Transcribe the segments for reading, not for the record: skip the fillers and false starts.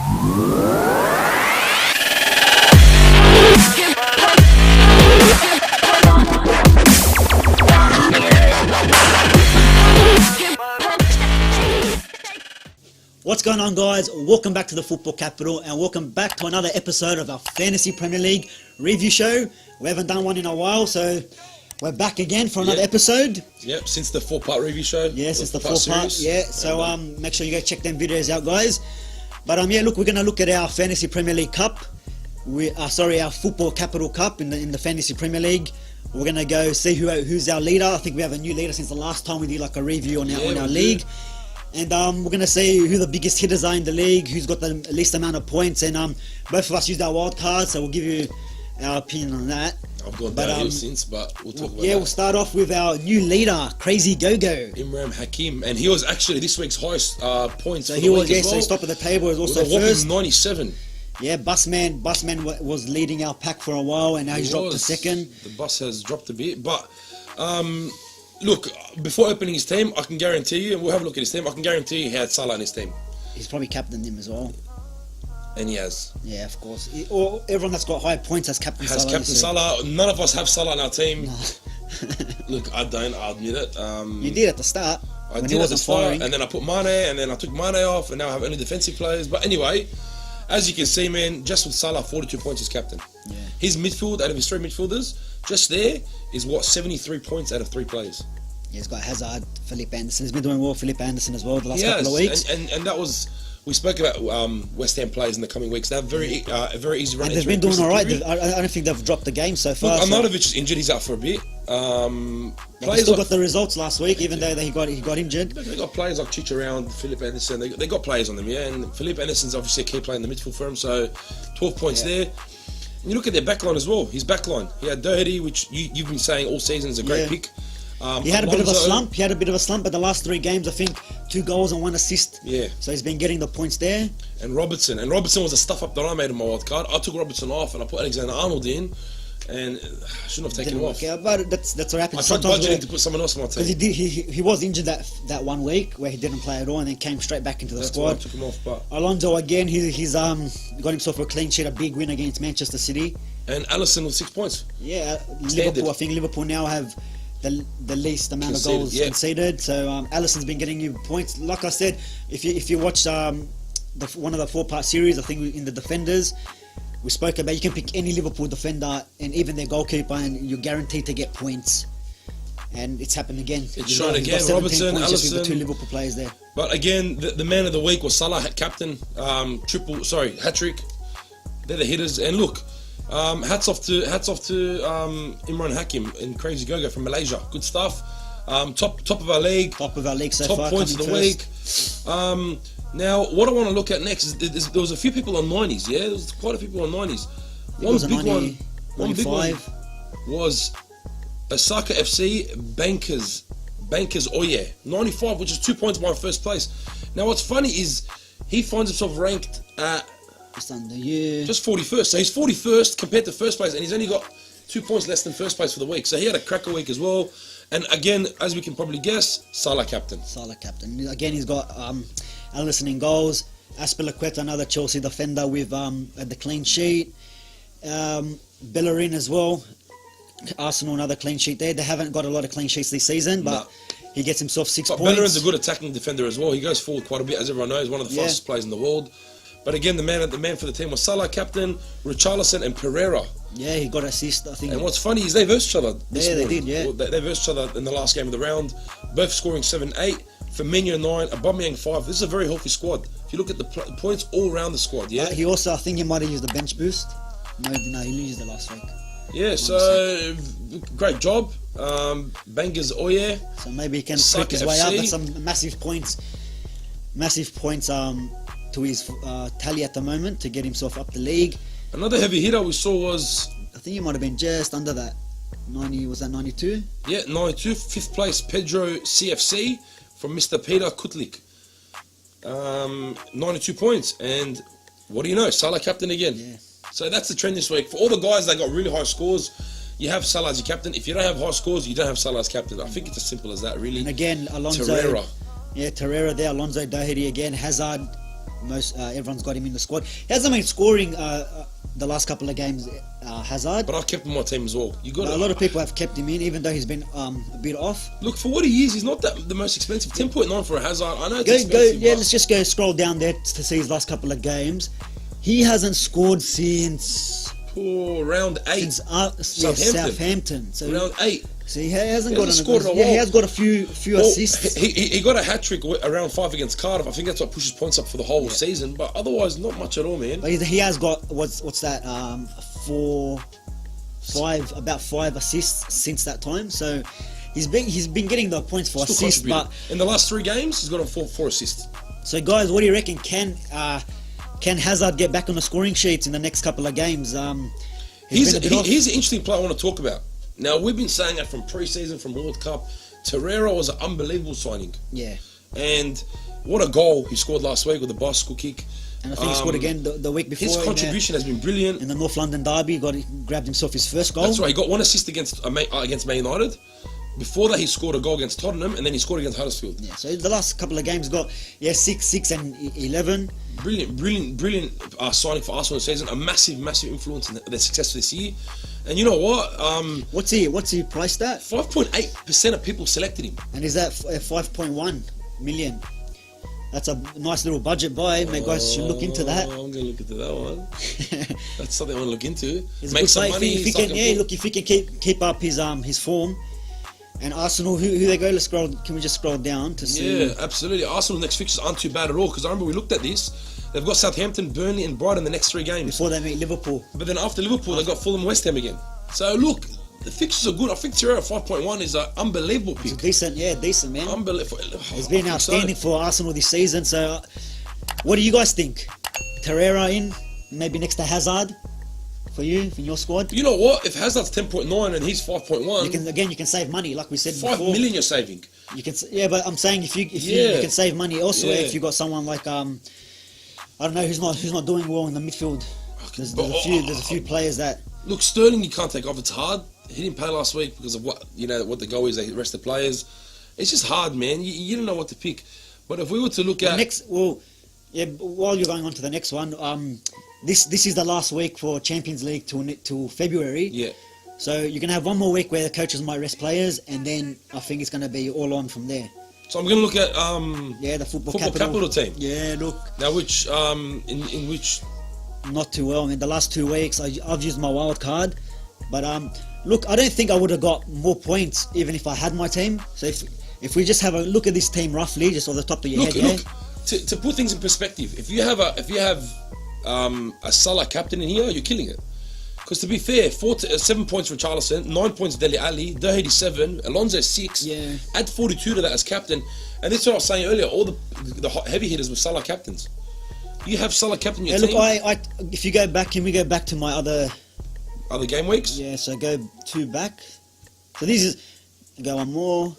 What's going on, guys? Welcome back to the Football Capital and welcome back to another episode of our Fantasy Premier League review show. We haven't done one in a while, so we're back again for another episode. Yep, since the 4-part review show. Yeah, since the 4-part. Yeah, so make sure you go check them videos out, guys. But look, we're going to look at our Fantasy Premier League Cup. Our Football Capital Cup in the Fantasy Premier League. We're going to go see who's our leader. I think we have a new leader since the last time we did like a review on our league. And we're going to see who the biggest hitters are in the league, who's got the least amount of points. And both of us used our wild cards, so we'll give you our opinion on that. I've gone downhill since, but we'll talk about that. Yeah, we'll start off with our new leader, Crazy Go-Go. Imran Hakim. And he was actually this week's highest points so for he the was, week as well. So he's top of the table. He was also with a first. 97. Yeah, Busman was leading our pack for a while, and now he's dropped to second. The bus has dropped a bit, but... look, before opening his team, I can guarantee you, and we'll have a look at his team, I can guarantee you he had Salah in his team. He's probably captained him as well. And he has. Yeah, of course. Everyone that's got high points has captained Salah. Has captain Salah. None of us have Salah in our team. No. Look, I don't, I'll admit it. You did at the start. I did at the start, and then I put Mane, and then I took Mane off, and now I have only defensive players. But anyway, as you can see, man, just with Salah, 42 points as captain. Yeah. His midfield, out of his 3 midfielders, just there is 73 points out of 3 players. Yeah, he's got Hazard, Philip Anderson. He's been doing well, Philip Anderson as well, the last couple of weeks. And that was, we spoke about West Ham players in the coming weeks. They have very easy run. And they've been doing all right. I don't think they've dropped the game so far. Look, Arnautovic is injured. He's out for a bit. They still got the results last week, even though he got injured. They got players like Chich around, Philip Anderson. They got players on them, yeah. And Philip Anderson's obviously a key player in the midfield for him. So 12 points there. And you look at their backline as well. His backline. He had Doherty, which you've been saying all season is a great pick. He had a bit of a slump. But the last 3 games, I think 2 goals and 1 assist. Yeah. So he's been getting the points there. And Robertson was a stuff up that I made in my wild card. I took Robertson off and I put Alexander-Arnold in, and I shouldn't have taken him off. Yeah, but that's what happens. I tried budgeting to put someone else on my team. Because he was injured that 1 week where he didn't play at all, and then came straight back into the squad. That's why I took him off. But Alonso again, he's got himself a clean sheet, a big win against Manchester City. And Alisson with 6 points. Yeah, Standard. Liverpool. I think Liverpool now have the least amount of goals conceded. So Alisson's been getting you points. Like I said, if you watch one of the 4-part series, I think in the defenders, we spoke about you can pick any Liverpool defender and even their goalkeeper, and you're guaranteed to get points. And it's happened again. It's shown again. Robertson, Alisson, the 2 Liverpool players there. But again, the man of the week was Salah, captain, hat-trick. They're the hitters. And look, hats off to Imran Hakim and Crazy Go-Go from Malaysia. Good stuff. Top of our league. Top of our league so far. Top points of the week. Now, what I want to look at next is there was a few people on 90s. Yeah, there was quite a few people on 90s. One big one was Osaka FC Bankers Oye 95, which is 2 points behind first place. Now, what's funny is he finds himself ranked at just 41st. So he's 41st compared to first place, and he's only got 2 points less than first place for the week. So he had a cracker week as well. And again, as we can probably guess, Salah captain. Again, he's got Alisson in goals. Azpilicueta, another Chelsea defender with the clean sheet. Bellerin as well. Arsenal, another clean sheet there. They haven't got a lot of clean sheets this season, but he gets himself 6 points. Bellerin's a good attacking defender as well. He goes forward quite a bit, as everyone knows. One of the fastest players in the world. But again, the man for the team was Salah, captain, Richarlison and Pereira. Yeah, he got assist, I think. And what's funny is they versed each other this morning. They did, yeah. They versed each other in the last game of the round, both scoring 7-8. Firmino 9, Aubameyang 5. This is a very healthy squad. If you look at the points all around the squad, he also, I think he might have used the bench boost. No, he used it last week. Yeah, so great job. Bangers Oye. So maybe he can pick his way up. That's some massive points to his tally at the moment to get himself up the league. Another heavy hitter we saw was... I think he might have been just under that. 90, was that 92? Yeah, 92. 5th place, Pedro CFC from Mr. Peter Kutlik. 92 points. And what do you know? Salah captain again. Yeah. So that's the trend this week. For all the guys that got really high scores, you have Salah as your captain. If you don't have high scores, you don't have Salah as captain. I think it's as simple as that, really. And again, Alonso... Torreira. Yeah, Torreira there. Alonso, Doherty again. Hazard everyone's got him in the squad. He hasn't been scoring the last couple of games, Hazard. But I've kept him on my team as well. A lot of people have kept him in, even though he's been a bit off. Look, for what he is, he's not the most expensive. 10.9 for a Hazard. I know it's expensive. Let's just go scroll down there to see his last couple of games. He hasn't scored since round 8. Southampton. So round 8. So he hasn't got scored he has got a few assists. He got a hat trick around 5 against Cardiff. I think that's what pushes points up for the whole season. But otherwise, not much at all, man. But he has got what's that? About 5 assists since that time. So he's been getting the points for assists. But in the last 3 games, he's got a 4 assists. So guys, what do you reckon? Can Hazard get back on the scoring sheets in the next couple of games? Here's an interesting player I want to talk about. Now, we've been saying that from pre-season, from World Cup. Torreira was an unbelievable signing. Yeah. And what a goal he scored last week with the bicycle kick. And I think he scored again the week before. His contribution has been brilliant. In the North London derby, grabbed himself his first goal. That's right, he got 1 assist against Man United. Before that, he scored a goal against Tottenham, and then he scored against Huddersfield. Yeah, so the last couple of games got 6 and 11. Brilliant signing for Arsenal this season. A massive influence in their success this year. And you know what? What's he priced at? 5.8% of people selected him. And is that 5.1 million? That's a nice little budget buy. Maybe guys should look into that. I'm going to look into that one. That's something I want to look into. Make some money. If he can keep up his form. And Arsenal, who they go? Can we just scroll down to see? Yeah, absolutely. Arsenal's next fixtures aren't too bad at all, because I remember we looked at this. They've got Southampton, Burnley and Brighton the next 3 games. Before they meet Liverpool. But then after Liverpool, they've got Fulham, West Ham again. So look, the fixtures are good. I think Torreira 5.1 is an unbelievable pick. It's decent, man. Unbelievable. It's been outstanding for Arsenal this season. So, what do you guys think? Torreira in, maybe next to Hazard for you, in your squad? You know what? If Hazard's 10.9 and he's 5.1, you can save money, like we said 5 before. million you're saving. You can, but I'm saying if you can save money elsewhere. If you got someone like I don't know who's not doing well in the midfield. There's a few players that. Look, Sterling you can't take off. It's hard. He didn't play last week because of what the goal is. They rest the players. It's just hard, man. You don't know what to pick. But if we were to look at while you're going on to the next one, this is the last week for Champions League till February. Yeah. So you're gonna have one more week where the coaches might rest players, and then I think it's gonna be all on from there. So I'm gonna look at the football capital team. Yeah, look. Now which in which. Not too well. I mean, the last 2 weeks I've used my wild card, but look, I don't think I would have got more points even if I had my team. So if we just have a look at this team roughly, just on the top of your head. Look, to put things in perspective, if you have a Salah captain in here, you're killing it. Because to be fair, 7 points for Richarlison, 9 points Dele Alli, Doherty 7, Alonso 6. Yeah. Add 42 to that as captain, and this is what I was saying earlier. All the heavy hitters were Salah captains. You have Salah captain your team. Look, if you go back, can we go back to my other game weeks? Yeah, so go 2 back. So this is go one more.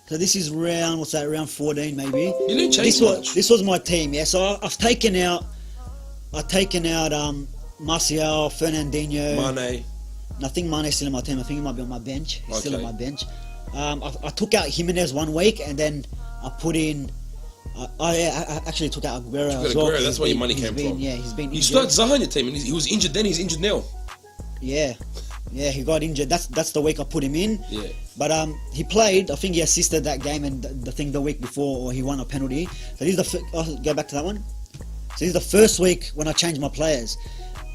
So this is round 14 maybe. You didn't change much. This was my team, yeah. So I've taken out Martial, Fernandinho, Mane. I think Mane's still in my team. I think he might be on my bench. He's still on my bench. I took out Jimenez 1 week, and then I put in. I actually took out Aguero as well. That's where your money came from. Yeah, he's been. You started Zaha in your team, and he was injured then. He's injured now. Yeah, he got injured. That's the week I put him in. Yeah. But he played. I think he assisted that game, and the week before, or he won a penalty. So this is I'll go back to that one. So this is the first week when I changed my players.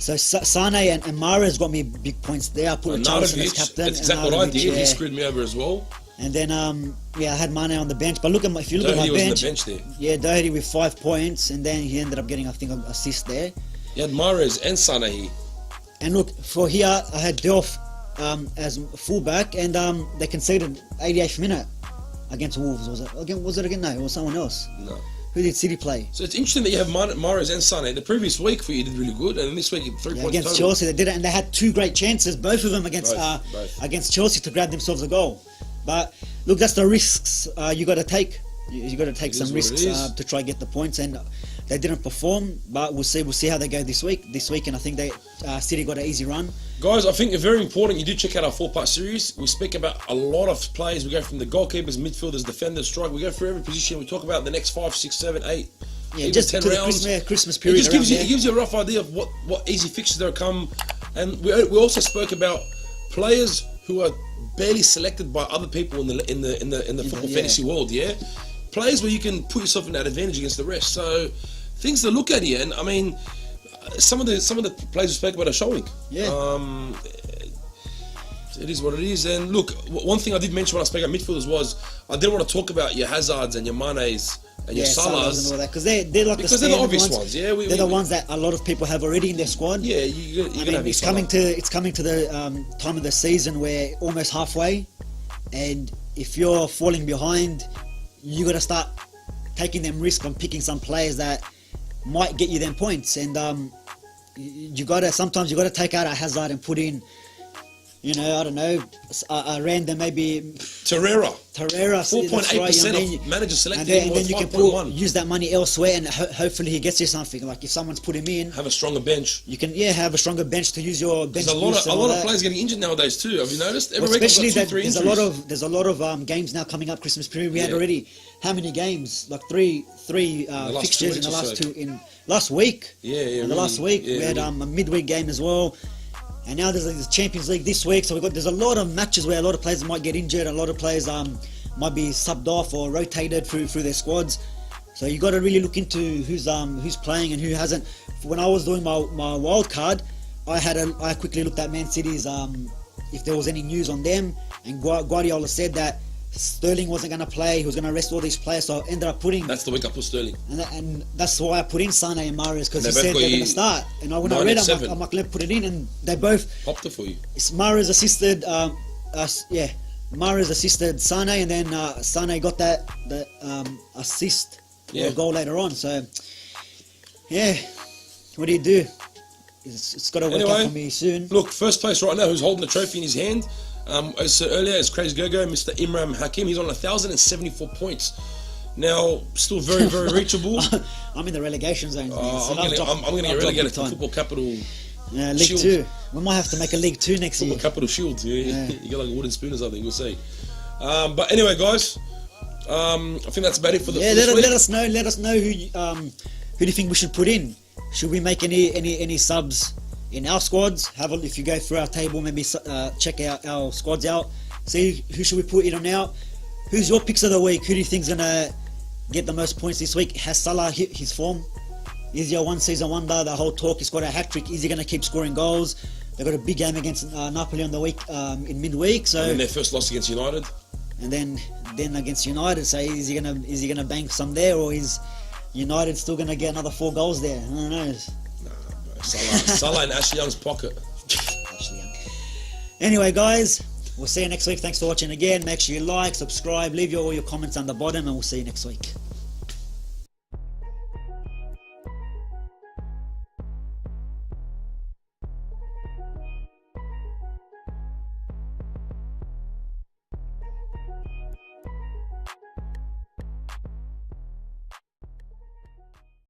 So Sane and Mahrez got me big points there. I put Richarlison as captain. That's exactly what I did. Yeah. He screwed me over as well. And then I had Mane on the bench. But if you look at my bench, was on the bench there. Yeah, Doherty with 5 points, and then he ended up getting, I think, an assist there. You had Mahrez and Sane. And look, for here I had Delph as fullback, and they conceded 88th minute against Wolves. Was it again? No, it was someone else. No. Who did City play? So it's interesting that you have Mahrez and Sane. The previous week for you did really good, and then this week 3 points against total. Chelsea. They did it, and they had 2 great chances, both of them against against Chelsea, to grab themselves a goal. But look, that's the risks you got to take. You got to take some risks to try and get the points, and they didn't perform. But we'll see how they go this week. And I think City got an easy run. Guys, I think it's very important you do check out our 4-part series. We speak about a lot of players. We go from the goalkeepers, midfielders, defenders, strike. We go through every position. We talk about the next 5, 6, 7, 8. Yeah, just 10 to rounds. the Christmas period. It gives you a rough idea of what easy fixtures there come. And we also spoke about players who are barely selected by other people in the football fantasy world. Yeah, players where you can put yourself in that advantage against the rest. So things to look at here, and I mean, some of the players we spoke about are showing. Yeah. It is what it is. And look, one thing I did mention when I spoke about midfielders was I didn't want to talk about your Hazards and your Manes and your Salahs and all that, because they're like they're the obvious ones. Yeah, they're the ones that a lot of people have already in their squad. Yeah, you're gonna have it's coming to the time of the season where almost halfway, and if you're falling behind, you got to start taking them risk on picking some players that might get you them points, and sometimes you got to take out a Hazard and put in, I don't know, a random maybe Torreira, 4.8% of managers selected, and then you can use that money elsewhere, and hopefully he gets you something. Like if someone's put him in, have a stronger bench. You can have a stronger bench to use your bench. There's a lot of players getting injured nowadays too. Have you noticed? Especially that there's a lot of games now coming up. Christmas period. We had already how many games? Like three fixtures in the last week. Last week we had a midweek game as well. And now there's the Champions League this week, so there's a lot of matches where a lot of players might get injured, a lot of players might be subbed off or rotated through their squads. So you got to really look into who's playing and who hasn't. When I was doing my wild card, I quickly looked at Man City's if there was any news on them, and Guardiola said that Sterling wasn't going to play. He was going to rest all these players, so I ended up putting. That's the week I put Sterling, and that's why I put in Sane and Mahrez, because he said they're going to start. And when I read, I'm like, let's put it in, and they both popped it for you. It's Mahrez assisted, Mahrez assisted Sane, and then Sane got the assist or a goal later on. So what do you do? It's got to work out for me soon. Look, first place right now, who's holding the trophy in his hand? As I said earlier, is Crazy Go-Go, Mr. Imran Hakim. He's on 1,074 points. Now, still very, very reachable. I'm in the relegation zone. I'm going to get relegated to Football Capital League Shield. 2. We might have to make a League 2 next year. Football Capital Shield. Yeah. You get like a wooden spoon or something, we'll see. But anyway, guys, I think that's about it for this week. Let us know who do you think we should put in. Should we make any subs in our squads? If you go through our table, maybe check out our squads out. See who should we put in and out. Who's your picks of the week? Who do you think's gonna get the most points this week? Has Salah hit his form? Is he a one-season wonder? The whole talk, he's got a hat-trick. Is he gonna keep scoring goals? They've got a big game against Napoli on the week in midweek. So and then their first loss against United. And then against United. So is he gonna bank some there, or is United still gonna get another 4 goals there? I don't know. Salah in Ashley Young's pocket. Anyway, guys, we'll see you next week. Thanks for watching again. Make sure you like, subscribe, leave all your comments on the bottom, and we'll see you next week.